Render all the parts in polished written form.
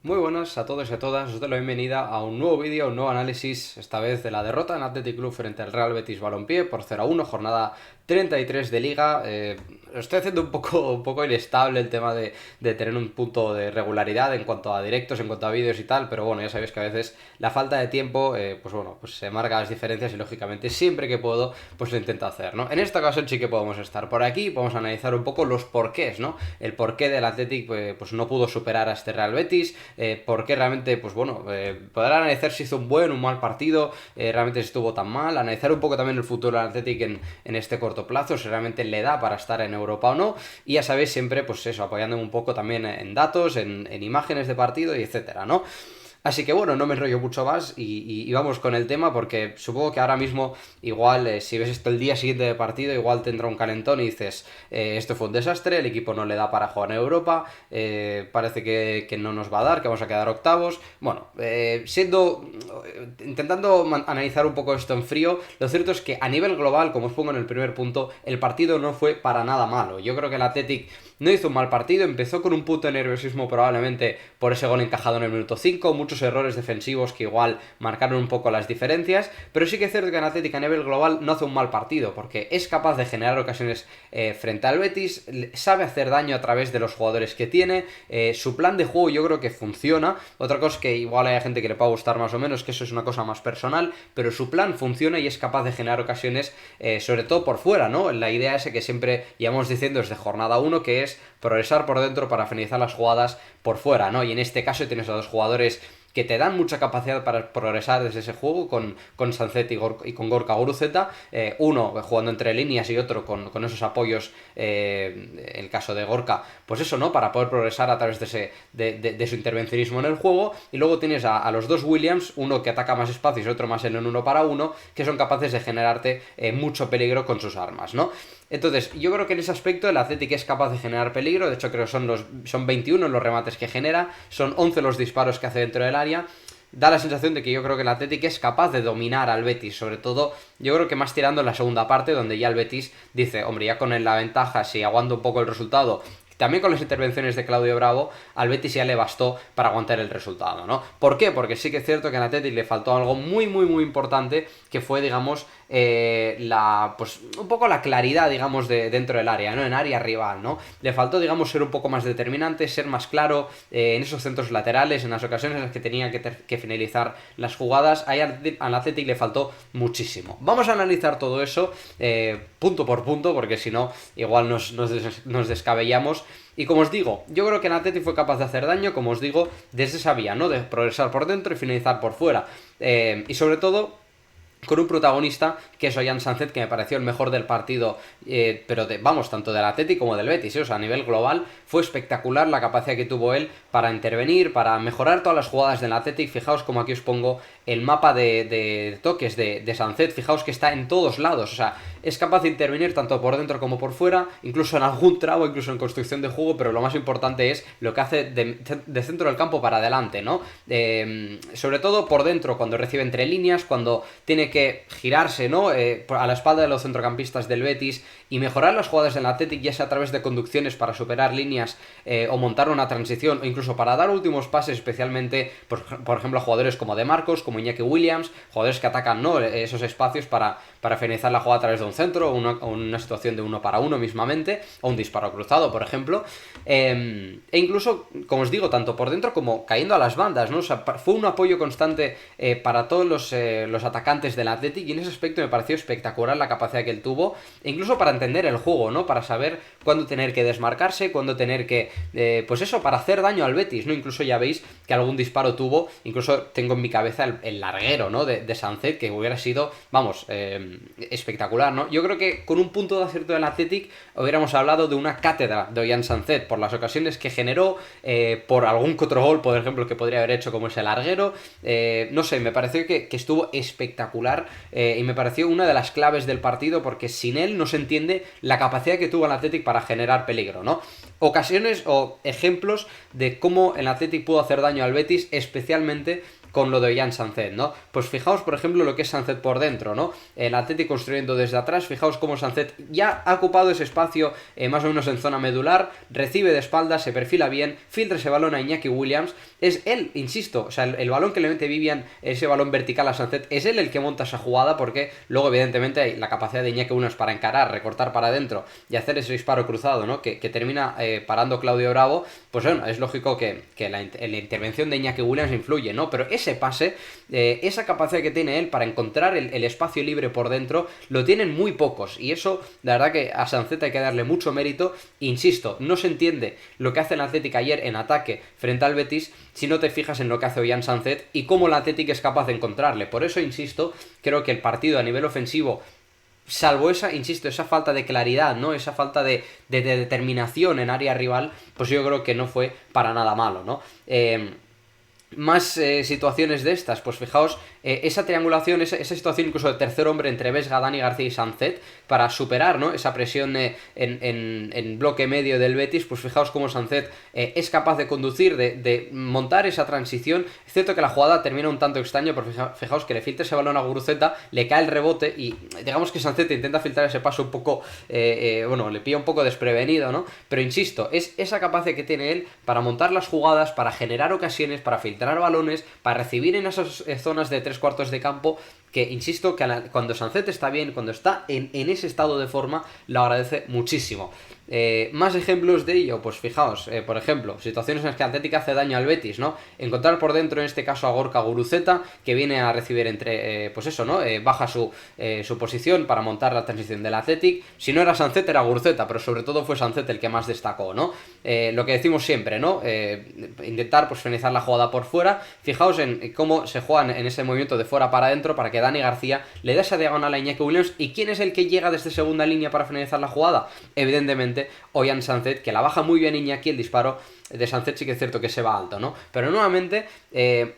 Muy buenas a todos y a todas, os doy la bienvenida a un nuevo vídeo, un nuevo análisis, esta vez de la derrota en Athletic Club frente al Real Betis Balompié por 0-1, jornada 33 de Liga. Lo estoy haciendo un poco inestable el tema de tener un punto de regularidad en cuanto a directos, en cuanto a vídeos y tal, pero bueno, ya sabéis que a veces la falta de tiempo, pues se marca las diferencias y lógicamente siempre que puedo, pues lo intento hacer, ¿no? En esta ocasión sí que podemos estar por aquí, podemos analizar un poco los porqués, ¿no? El porqué del Athletic pues no pudo superar a este Real Betis, porque realmente, pues bueno, poder analizar si hizo un buen o un mal partido, realmente si estuvo tan mal, analizar un poco también el futuro del Athletic en este corto plazo, si realmente le da para estar en Europa o no, y ya sabéis, siempre, pues eso, apoyándome un poco también en datos, en imágenes de partido y etcétera, ¿no? Así que bueno, no me enrollo mucho más y vamos con el tema porque supongo que ahora mismo igual si ves esto el día siguiente de partido igual tendrá un calentón y dices esto fue un desastre, el equipo no le da para jugar en Europa, parece que no nos va a dar, que vamos a quedar octavos. Bueno, intentando analizar un poco esto en frío, lo cierto es que a nivel global, como os pongo en el primer punto, el partido no fue para nada malo. Yo creo que el Athletic no hizo un mal partido, empezó con un punto de nerviosismo probablemente por ese gol encajado en el minuto 5, muchos errores defensivos que igual marcaron un poco las diferencias, pero sí que es cierto que en Atlético a nivel global no hace un mal partido, porque es capaz de generar ocasiones frente al Betis, sabe hacer daño a través de los jugadores que tiene, su plan de juego yo creo que funciona, otra cosa es que igual hay gente que le pueda gustar más o menos, que eso es una cosa más personal, pero su plan funciona y es capaz de generar ocasiones, sobre todo por fuera, ¿no? La idea esa que siempre llevamos diciendo desde jornada 1, que es progresar por dentro para finalizar las jugadas por fuera, ¿no? Y en este caso tienes a dos jugadores que te dan mucha capacidad para progresar desde ese juego con Sancet y con Gorka Guruceta, uno jugando entre líneas y otro con esos apoyos, el caso de Gorka, pues eso, ¿no? Para poder progresar a través de su intervencionismo en el juego, y luego tienes a los dos Williams, uno que ataca más espacios y otro más en un uno para uno, que son capaces de generarte mucho peligro con sus armas, ¿no? Entonces, yo creo que en ese aspecto el Athletic es capaz de generar peligro, de hecho creo que son 21 los remates que genera, son 11 los disparos que hace dentro del área. Da la sensación de que yo creo que el Athletic es capaz de dominar al Betis, sobre todo yo creo que más tirando en la segunda parte, donde ya el Betis dice, hombre, ya con la ventaja, si aguanto un poco el resultado, también con las intervenciones de Claudio Bravo, al Betis ya le bastó para aguantar el resultado, ¿no? ¿Por qué? Porque sí que es cierto que al Athletic le faltó algo muy importante, que fue, digamos, pues un poco la claridad, digamos, dentro del área, ¿no? En área rival, ¿no? Le faltó, digamos, ser un poco más determinante, ser más claro en esos centros laterales, en las ocasiones en las que tenía que finalizar las jugadas. Ahí al Athletic le faltó muchísimo. Vamos a analizar todo eso punto por punto, porque si no, igual nos descabellamos. Y como os digo, yo creo que el Atleti fue capaz de hacer daño, como os digo, desde esa vía, ¿no? De progresar por dentro y finalizar por fuera. Y sobre todo con un protagonista que es Ollán Sánchez, que me pareció el mejor del partido, pero vamos, tanto del Atleti como del Betis, o sea, a nivel global fue espectacular la capacidad que tuvo él para intervenir, para mejorar todas las jugadas del Atleti. Fijaos como aquí os pongo el mapa de toques de Sánchez, fijaos que está en todos lados, o sea, es capaz de intervenir tanto por dentro como por fuera, incluso en algún tramo, incluso en construcción de juego, pero lo más importante es lo que hace de centro del campo para adelante, ¿no? Sobre todo por dentro, cuando recibe entre líneas, cuando tiene que girarse, ¿no? A la espalda de los centrocampistas del Betis y mejorar las jugadas del Athletic, ya sea a través de conducciones para superar líneas, o montar una transición, o incluso para dar últimos pases, especialmente, por ejemplo, a jugadores como De Marcos, como Iñaki Williams, jugadores que atacan, ¿no? Esos espacios para finalizar la jugada a través de un centro, o una situación de uno para uno mismamente, o un disparo cruzado, por ejemplo. E incluso, como os digo, tanto por dentro como cayendo a las bandas, ¿no? O sea, fue un apoyo constante para todos los atacantes del Athletic, y en ese aspecto me pareció espectacular la capacidad que él tuvo, e incluso para entender el juego, ¿no? Para saber cuándo tener que desmarcarse, cuándo tener que, pues eso, para hacer daño al Betis, ¿no? Incluso ya veis que algún disparo tuvo, incluso tengo en mi cabeza el larguero, ¿no? De Sánchez, que hubiera sido, vamos, espectacular, ¿no? Yo creo que con un punto de acierto del Athletic hubiéramos hablado de una cátedra de Ollán Sánchez por las ocasiones que generó, por algún que otro gol, por ejemplo, que podría haber hecho, como ese larguero. No sé, me pareció que estuvo espectacular, y me pareció una de las claves del partido, porque sin él no se entiende la capacidad que tuvo el Athletic para generar peligro, ¿no? Ocasiones o ejemplos de cómo el Athletic pudo hacer daño al Betis, especialmente con lo de Ollán Sánchez, ¿no? Pues fijaos, por ejemplo, lo que es Sánchez por dentro, ¿no? El Athletic construyendo desde atrás, fijaos cómo Sánchez ya ha ocupado ese espacio más o menos en zona medular, recibe de espaldas, se perfila bien, filtra ese balón a Iñaki Williams, es él, insisto, o sea, el balón que le mete Vivian, ese balón vertical a Sánchez, es él el que monta esa jugada, porque luego evidentemente hay la capacidad de Iñaki Williams para encarar, recortar para adentro y hacer ese disparo cruzado, ¿no? Que termina parando Claudio Bravo, pues bueno, es lógico que la intervención de Iñaki Williams influye, ¿no? Pero ese pase, esa capacidad que tiene él para encontrar el espacio libre por dentro, lo tienen muy pocos, y eso, la verdad que a Sánchez hay que darle mucho mérito. Insisto, no se entiende lo que hace el Athletic ayer en ataque frente al Betis si no te fijas en lo que hace Ollán Sánchez y cómo el Athletic es capaz de encontrarle. Por eso, insisto, creo que el partido a nivel ofensivo, salvo esa, insisto, esa falta de claridad, ¿no? Esa falta de determinación en área rival, pues yo creo que no fue para nada malo, ¿no? Más situaciones de estas, pues fijaos, esa triangulación, esa situación incluso de tercer hombre entre Vesga, Dani García y Sánchez, para superar, ¿no?, esa presión en bloque medio del Betis, pues fijaos cómo Sánchez es capaz de conducir, de montar esa transición. Es cierto que la jugada termina un tanto extraño, pero fijaos que le filtra ese balón a Guruceta, le cae el rebote y digamos que Sánchez intenta filtrar ese paso un poco, bueno, le pilla un poco desprevenido, ¿no? Pero insisto, es esa capacidad que tiene él para montar las jugadas, para generar ocasiones, para filtrar balones, para recibir en esas zonas de 3/4 de campo, que insisto que cuando Sánchez está bien, cuando está en ese estado de forma, lo agradece muchísimo. Más ejemplos de ello, pues fijaos, por ejemplo, situaciones en las que Athletic hace daño al Betis, ¿no? Encontrar por dentro, en este caso, a Gorka Guruceta, que viene a recibir entre, pues eso, ¿no? Baja su posición para montar la transición del Athletic. Si no era Sánchez, era Guruceta, pero sobre todo fue Sánchez el que más destacó, ¿no? Lo que decimos siempre, ¿no? Intentar, pues, finalizar la jugada por fuera. Fijaos en cómo se juegan en ese movimiento de fuera para adentro para que Dani García le dé esa diagonal a Iñaki Williams. ¿Y quién es el que llega desde segunda línea para finalizar la jugada? Evidentemente Ollán Sánchez, que la baja muy bien Iñaki. El disparo de Sánchez sí que es cierto que se va alto, ¿no? Pero nuevamente,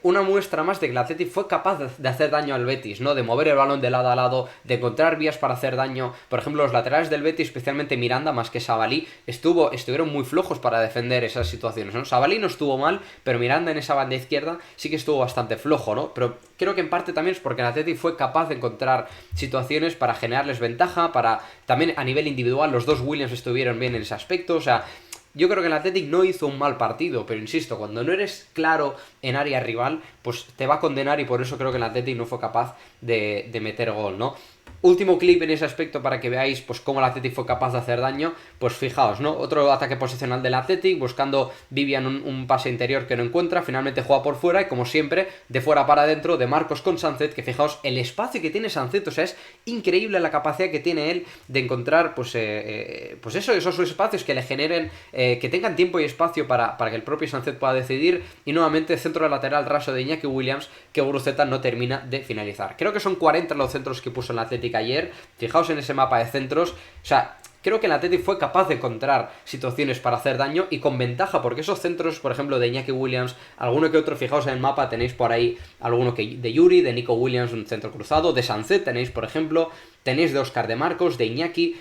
una muestra más de que el Athletic fue capaz de hacer daño al Betis, ¿no? De mover el balón de lado a lado, de encontrar vías para hacer daño. Por ejemplo, los laterales del Betis, especialmente Miranda, más que Sabalí, estuvieron muy flojos para defender esas situaciones, ¿no? Sabalí no estuvo mal, pero Miranda en esa banda izquierda sí que estuvo bastante flojo, ¿no? Pero creo que en parte también es porque el Athletic fue capaz de encontrar situaciones para generarles ventaja, para también a nivel individual los dos Williams estuvieron bien en ese aspecto. O sea, yo creo que el Athletic no hizo un mal partido, pero insisto, cuando no eres claro en área rival, pues te va a condenar, y por eso creo que el Athletic no fue capaz de meter gol, ¿no? Último clip en ese aspecto para que veáis pues cómo el Athletic fue capaz de hacer daño. Pues fijaos, ¿no? Otro ataque posicional del Athletic, buscando Vivian un pase interior que no encuentra, finalmente juega por fuera y, como siempre, de fuera para adentro, de Marcos con Sánchez, que fijaos el espacio que tiene Sánchez. O sea, es increíble la capacidad que tiene él de encontrar pues esos espacios que le generen, que tengan tiempo y espacio para que el propio Sánchez pueda decidir. Y nuevamente centro de lateral raso de Iñaki Williams, que Guruceta no termina de finalizar. Creo que son 40 los centros que puso el Athletic ayer. Fijaos en ese mapa de centros. O sea, creo que el Athletic fue capaz de encontrar situaciones para hacer daño, y con ventaja, porque esos centros, por ejemplo, de Iñaki Williams, alguno que otro, fijaos en el mapa, tenéis por ahí alguno de Yuri, de Nico Williams, un centro cruzado, de Sánchez tenéis, por ejemplo, tenéis de Óscar de Marcos, de Iñaki.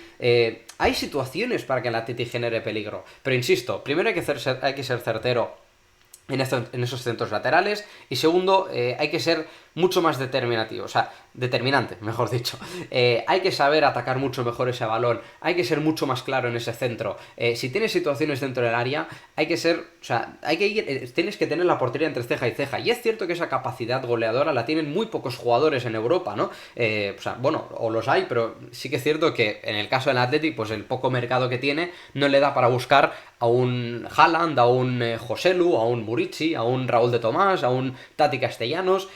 Hay situaciones para que el Athletic genere peligro, pero insisto, primero hay que ser certero en esos centros laterales, y segundo, hay que ser mucho más determinativo, o sea, determinante, mejor dicho. Hay que saber atacar mucho mejor ese balón, hay que ser mucho más claro en ese centro. Si tienes situaciones dentro del área, hay que ser, o sea, tienes que tener la portería entre ceja y ceja. Y es cierto que esa capacidad goleadora la tienen muy pocos jugadores en Europa, ¿no? O sea, bueno, o los hay, pero sí que es cierto que en el caso del Athletic, pues el poco mercado que tiene no le da para buscar a un Haaland, a un Joselu, a un Murici, a un Raúl de Tomás, a un Tati Castellanos,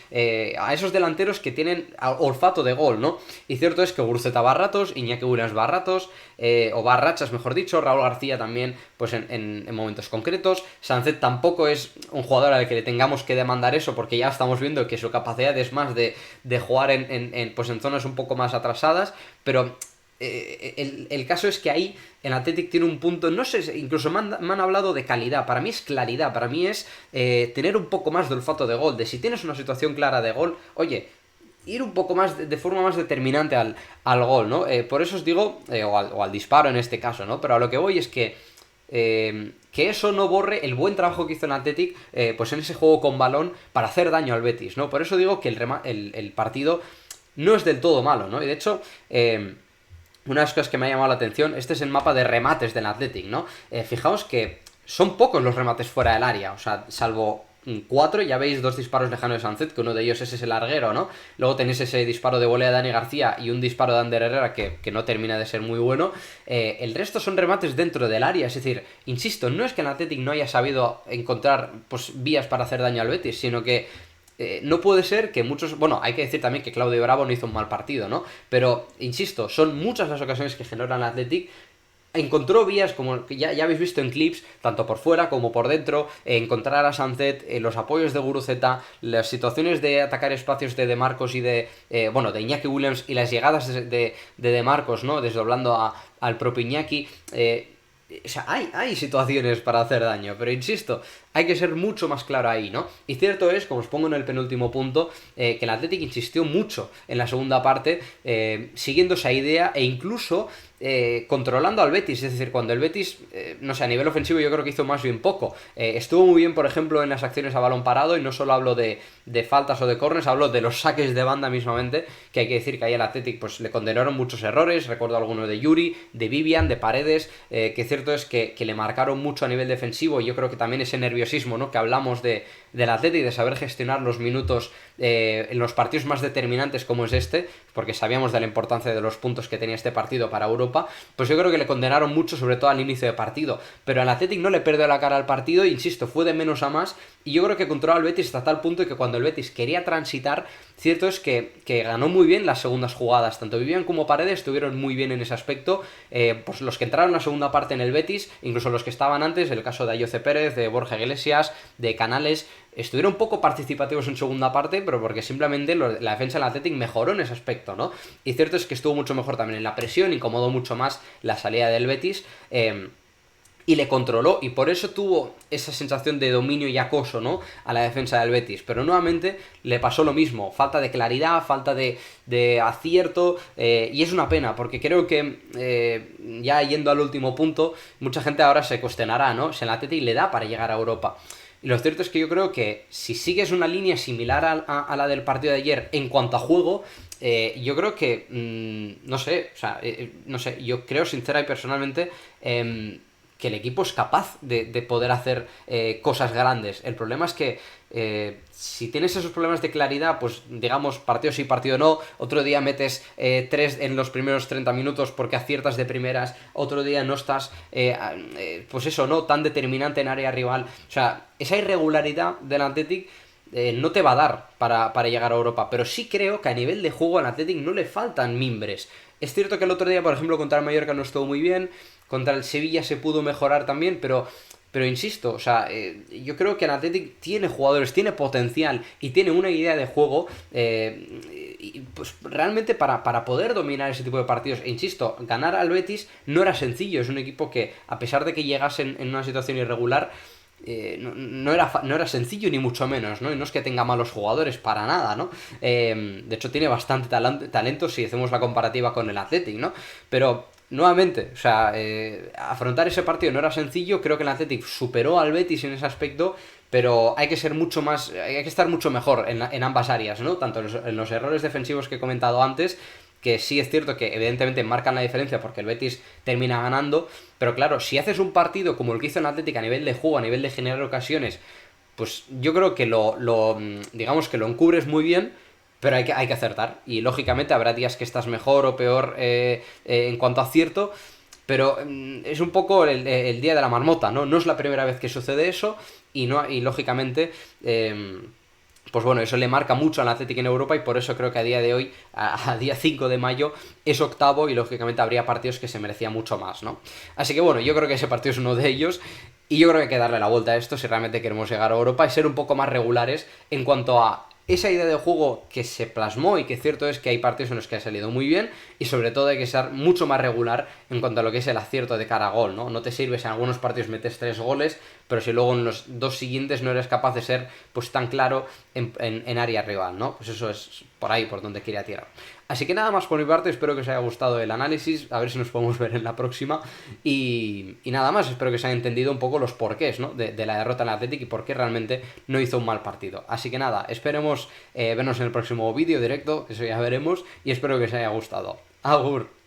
a esos delanteros que tienen olfato de gol, ¿no? Y cierto es que Guruceta va a ratos, Iñaki Williams va a ratos, o va a rachas, mejor dicho, Raúl García también, pues en momentos concretos. Sánchez tampoco es un jugador al que le tengamos que demandar eso, porque ya estamos viendo que su capacidad es más de jugar en zonas un poco más atrasadas, pero el caso es que ahí el Athletic tiene un punto, no sé, incluso me han hablado de calidad. Para mí es claridad, para mí es tener un poco más de olfato de gol, de si tienes una situación clara de gol, oye, ir un poco más de forma más determinante al gol, ¿no? Por eso os digo, o al disparo en este caso, ¿no? Pero a lo que voy es que que eso no borre el buen trabajo que hizo el Athletic pues en ese juego con balón para hacer daño al Betis, ¿no? Por eso digo que el partido no es del todo malo, ¿no? Y de hecho, una de las cosas que me ha llamado la atención, este es el mapa de remates del Athletic, ¿no? Fijaos que son pocos los remates fuera del área, o sea, salvo 4, ya veis 2 disparos lejanos de Sancet, que uno de ellos es ese larguero, ¿no? Luego tenéis ese disparo de volea de Dani García y un disparo de Ander Herrera que no termina de ser muy bueno. El resto son remates dentro del área, es decir, insisto, no es que el Athletic no haya sabido encontrar pues vías para hacer daño al Betis, sino que no puede ser que muchos... Bueno, hay que decir también que Claudio Bravo no hizo un mal partido, ¿no? Pero, insisto, son muchas las ocasiones que generan el Athletic. Encontró vías, como ya habéis visto en clips, tanto por fuera como por dentro, encontrar a Sancet, los apoyos de Guruceta, las situaciones de atacar espacios de Marcos y de Iñaki Williams y las llegadas de Marcos, ¿no? Desdoblando al propio Iñaki. O sea, hay situaciones para hacer daño, pero insisto, hay que ser mucho más claro ahí, ¿no? Y cierto es, como os pongo en el penúltimo punto, que el Athletic insistió mucho en la segunda parte, siguiendo esa idea e incluso controlando al Betis. Es decir, cuando el Betis, no sé, a nivel ofensivo yo creo que hizo más bien poco. Estuvo muy bien, por ejemplo, en las acciones a balón parado, y no solo hablo de faltas o de córneres, hablo de los saques de banda mismamente, que hay que decir que ahí el Athletic pues le condenaron muchos errores. Recuerdo algunos de Yuri, de Vivian, de Paredes, que cierto es que le marcaron mucho a nivel defensivo, y yo creo que también ese nerviosismo, ¿no?, que hablamos del Athletic, de saber gestionar los minutos en los partidos más determinantes como es este, porque sabíamos de la importancia de los puntos que tenía este partido para Europa, pues yo creo que le condenaron mucho, sobre todo al inicio de partido. Pero al Athletic no le perdió la cara al partido, insisto, fue de menos a más, y yo creo que controló al Betis hasta tal punto que cuando el Betis quería transitar, cierto es que ganó muy bien las segundas jugadas. Tanto Vivian como Paredes estuvieron muy bien en ese aspecto. Pues los que entraron en la segunda parte en el Betis, incluso los que estaban antes, el caso de Ayoce Pérez, de Borja Iglesias, de Canales, estuvieron poco participativos en segunda parte, pero porque simplemente la defensa del Athletic mejoró en ese aspecto, ¿no? Y cierto es que estuvo mucho mejor también en la presión, incomodó mucho más la salida del Betis, y le controló, y por eso tuvo esa sensación de dominio y acoso, ¿no?, a la defensa del Betis. Pero nuevamente le pasó lo mismo, falta de claridad, falta de acierto, y es una pena, porque creo que, ya yendo al último punto, mucha gente ahora se cuestionará, ¿no?, si el Athletic le da para llegar a Europa. Y lo cierto es que yo creo que si sigues una línea similar a la del partido de ayer en cuanto a juego, yo creo que, no sé, o sea, no sé, yo creo sincera y personalmente que el equipo es capaz de poder hacer cosas grandes. El problema es que si tienes esos problemas de claridad, pues digamos, partido sí, partido no, otro día metes 3 en los primeros 30 minutos porque aciertas de primeras, otro día no estás, pues eso, no tan determinante en área rival. O sea, esa irregularidad del Athletic no te va a dar para llegar a Europa, pero sí creo que a nivel de juego al Athletic no le faltan mimbres. Es cierto que el otro día, por ejemplo, contra el Mallorca no estuvo muy bien, contra el Sevilla se pudo mejorar también, pero insisto, o sea, yo creo que el Athletic tiene jugadores, tiene potencial y tiene una idea de juego, pues realmente para poder dominar ese tipo de partidos. E insisto, ganar al Betis no era sencillo, es un equipo que, a pesar de que llegasen en una situación irregular, no era sencillo ni mucho menos, ¿no? Y no es que tenga malos jugadores para nada, ¿no? De hecho tiene bastante talento si hacemos la comparativa con el Athletic, ¿no? Pero nuevamente, o sea, afrontar ese partido no era sencillo. Creo que el Athletic superó al Betis en ese aspecto, pero hay que ser mucho más, hay que estar mucho mejor en ambas áreas, ¿no? Tanto en los errores defensivos que he comentado antes, que sí es cierto que evidentemente marcan la diferencia porque el Betis termina ganando, pero claro, si haces un partido como el que hizo el Athletic a nivel de juego, a nivel de generar ocasiones, pues yo creo que digamos que lo encubres muy bien, pero hay que acertar, y lógicamente habrá días que estás mejor o peor en cuanto a acierto, pero es un poco el día de la marmota, ¿no? No es la primera vez que sucede eso, y lógicamente... pues bueno, eso le marca mucho al Athletic en Europa, y por eso creo que a día de hoy, a día 5 de mayo, es octavo, y lógicamente habría partidos que se merecía mucho más, ¿no? Así que bueno, yo creo que ese partido es uno de ellos, y yo creo que hay que darle la vuelta a esto si realmente queremos llegar a Europa y ser un poco más regulares en cuanto a esa idea de juego que se plasmó, y que cierto es que hay partidos en los que ha salido muy bien, y sobre todo hay que ser mucho más regular en cuanto a lo que es el acierto de cara a gol, ¿no? No te sirve si en algunos partidos metes 3 goles, pero si luego en los 2 siguientes no eres capaz de ser pues tan claro en área rival, ¿no? Pues eso es por ahí por donde quería tirar. Así que nada más por mi parte, espero que os haya gustado el análisis, a ver si nos podemos ver en la próxima. Y nada más, espero que se haya entendido un poco los porqués, ¿no? de la derrota en el Athletic y por qué realmente no hizo un mal partido. Así que nada, esperemos vernos en el próximo vídeo directo, eso ya veremos, y espero que os haya gustado. Agur.